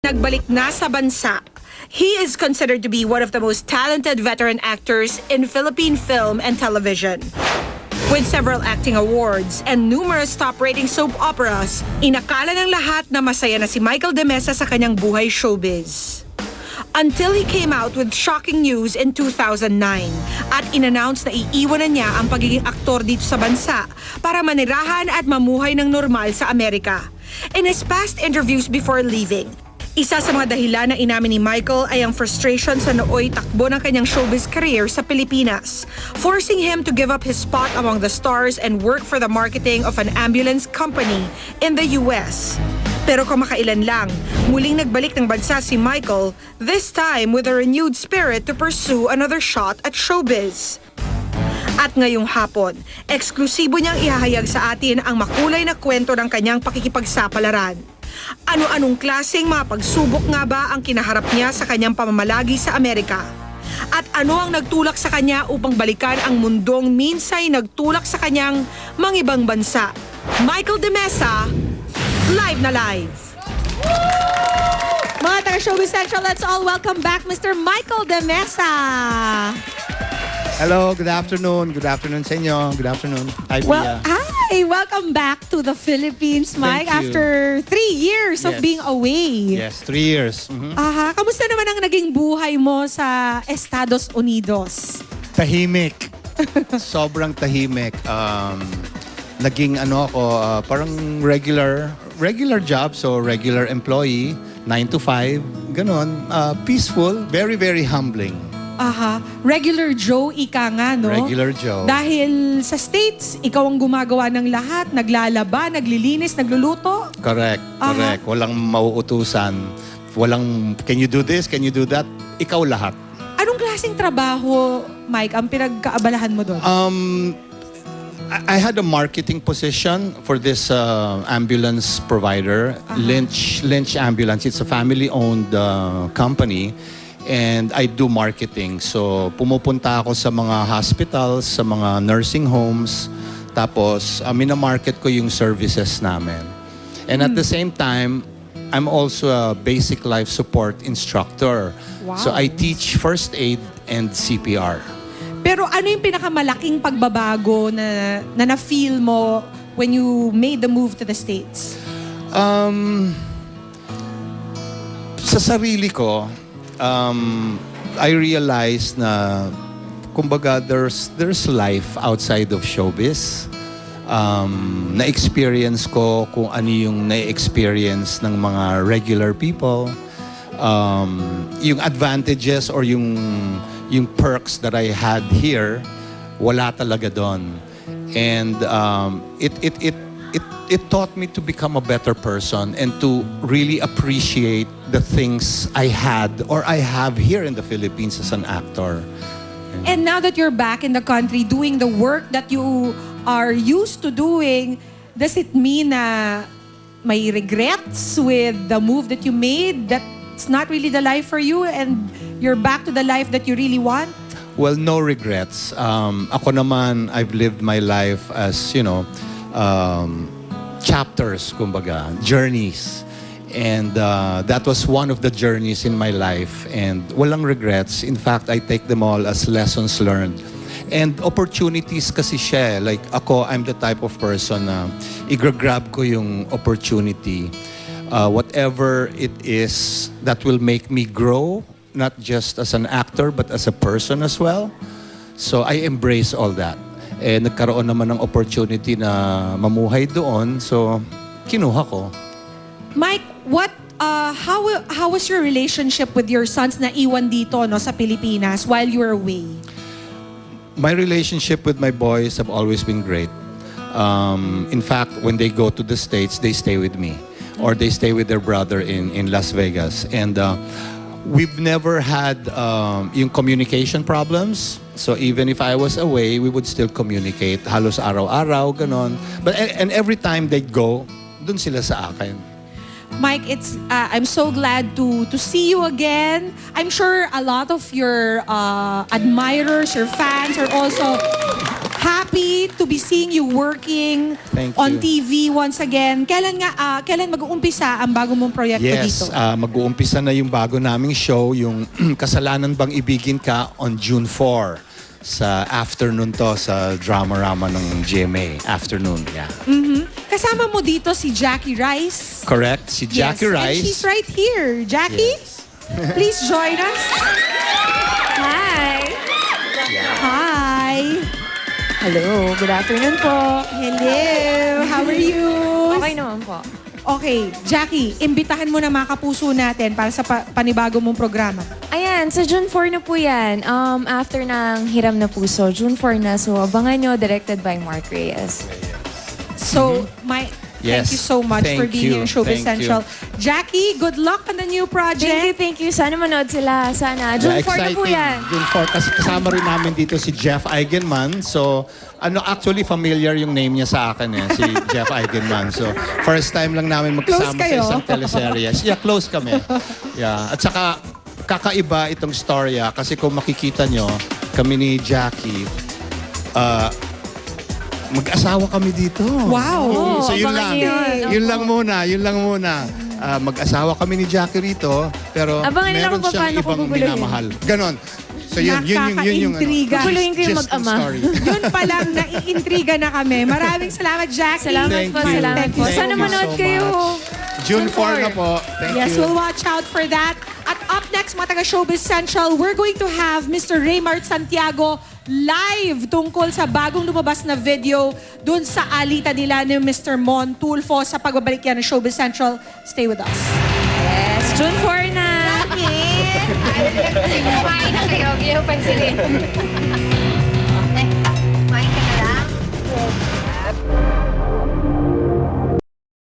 Nagbalik na sa bansa. He is considered to be one of the most talented veteran actors in Philippine film and television. With several acting awards and numerous top-rating soap operas, inakala ng lahat na masaya na si Michael de Mesa sa kanyang buhay showbiz. Until he came out with shocking news in 2009 at inannounce na iiwan na niya ang pagiging aktor dito sa bansa para manirahan at mamuhay ng normal sa Amerika. In his past interviews before leaving, isa sa mga dahilan na inamin ni Michael ay ang frustration sa nooy takbo ng kanyang showbiz career sa Pilipinas, forcing him to give up his spot among the stars and work for the marketing of an ambulance company in the US. Pero kamakailan lang, muling nagbalik ng bansa si Michael, this time with a renewed spirit to pursue another shot at showbiz. At ngayong hapon, eksklusibo niyang ihahayag sa atin ang makulay na kwento ng kanyang pakikipagsapalaran. Ano-anong klaseng mga pagsubok nga ba ang kinaharap niya sa kanyang pamamalagi sa Amerika? At ano ang nagtulak sa kanya upang balikan ang mundong minsay nagtulak sa kanyang mangibang bansa? Michael de Mesa, live na live! Mga taga-Showbiz Central, let's all welcome back Mr. Michael de Mesa! Hello, good afternoon. Good afternoon sa inyo. Good afternoon. Hi, Pia. Hi! Welcome back to the Philippines, Mike, Thank you. after 3 years of Yes. being away. Yes, 3 years. Mhm. Kamusta naman ang naging buhay mo sa Estados Unidos? Tahimik. Sobrang tahimik. Naging ako, parang regular job. So, regular employee, 9 to 5. Ganon. Peaceful. Very, very humbling. Regular Joe, ika nga, no? Regular Joe. Dahil sa States, ikaw ang gumagawa ng lahat, naglalaba, naglilinis, nagluluto. Correct. Correct. Walang mauutusan. Walang, can you do this? Can you do that? Ikaw lahat. Anong klaseng trabaho, Mike, ang pinagkaabalahan mo doon? I had a marketing position for this ambulance provider, Lynch Ambulance. It's a family-owned company. And I do marketing. So, pumupunta ako sa mga hospitals, sa mga nursing homes. Tapos, minamarket ko yung services namin. And at the same time, I'm also a basic life support instructor. Wow. So, I teach first aid and CPR. Pero ano yung pinakamalaking pagbabago na na-feel mo when you made the move to the States? Sa sarili ko, I realized na kumbaga there's life outside of showbiz. Na-experience ko kung ano yung na-experience ng mga regular people. Yung advantages or yung perks that I had here, wala talaga doon. And it taught me to become a better person and to really appreciate the things I had or I have here in the Philippines as an actor. And now that you're back in the country doing the work that you are used to doing, does it mean na may regrets with the move that you made, that it's not really the life for you and you're back to the life that you really want? Well, no regrets. Ako naman, I've lived my life as, chapters, kumbaga, journeys. And that was one of the journeys in my life. And walang regrets. In fact, I take them all as lessons learned. And opportunities kasi siya. Like ako, I'm the type of person na i-grab ko yung opportunity. Whatever it is that will make me grow, not just as an actor, but as a person as well. So I embrace all that. Nagkaroon naman ng opportunity na mamuhay doon. So, kinuha ko. Mike, how was your relationship with your sons na iwan dito sa Pilipinas while you were away? My relationship with my boys have always been great. In fact, when they go to the States, they stay with me. Or they stay with their brother in Las Vegas. And we've never had yung communication problems. So even if I was away, we would still communicate. Halos araw-araw, ganon. And every time they go, dun sila sa akin. Mike, I'm so glad to see you again. I'm sure a lot of your admirers, your fans are also happy to be seeing you working Thank on you. TV once again. Kailan mag-uumpisa ang bago mong proyekto dito? Yes, mag-uumpisa na yung bago naming show, yung Kasalanan Bang Ibigin Ka on June 4 sa afternoon to sa Drama-Rama ng GMA. Afternoon, yeah. Kasama mo dito si Jackie Rice. Correct, si Jackie Yes, Rice. And she's right here. Jackie, please join us. Hi! Hi. Hello, good afternoon po. Hello. How are you? Okay naman po. Okay, Jackie, imbitahan mo na mga kapuso natin para sa panibago mong programa. Ayan, sa June 4 na po yan. After ng Hiram na Puso, June 4 na. So, abangan nyo, directed by Mark Reyes. So, thank Yes. you so much for Thank being you. here in Showbiz Thank you. Central. Jackie, good luck on the new project. Thank you. Sana manood sila. Sana. June 4 na po yan. June 4. Kasi kasama rin namin dito si Jeff Eigenman. So, actually familiar yung name niya sa akin si Jeff Eigenman. So, first time lang namin Close magkasama sa kayo? isang teleseries. Yeah, close kami. Yeah. At saka, kakaiba itong storya kasi kung makikita nyo, kami ni Jackie, mag-asawa kami dito. Wow. So yun abangan lang. niyo yun. Yun lang muna. Mag-asawa kami ni Jackie rito, pero Abangan nila meron kung siyang paano ko ibang guguluhin. minamahal. Ganon. So yun yung Nakaka-intriga. Guguluhin ko yung gist ng mag-ama. story. Yun pa lang, naiintriga na kami. Maraming salamat, Jackie. Salamat Thank po, you. salamat Thank po. you so Sana much. manood kayo. June 4 na po. Thank Yes, you. we'll watch out for that. At up next, mga taga Showbiz Central, we're going to have Mr. Raymart Santiago live tungkol sa bagong lumabas na video dun sa alita nila ni Mr. Mon Tulfo sa pagbabalik yan ng Showbiz Central. Stay with us. Yes, June 4 na. Kumain na kayo, huwag niyo pansinin. Kumain ka na lang?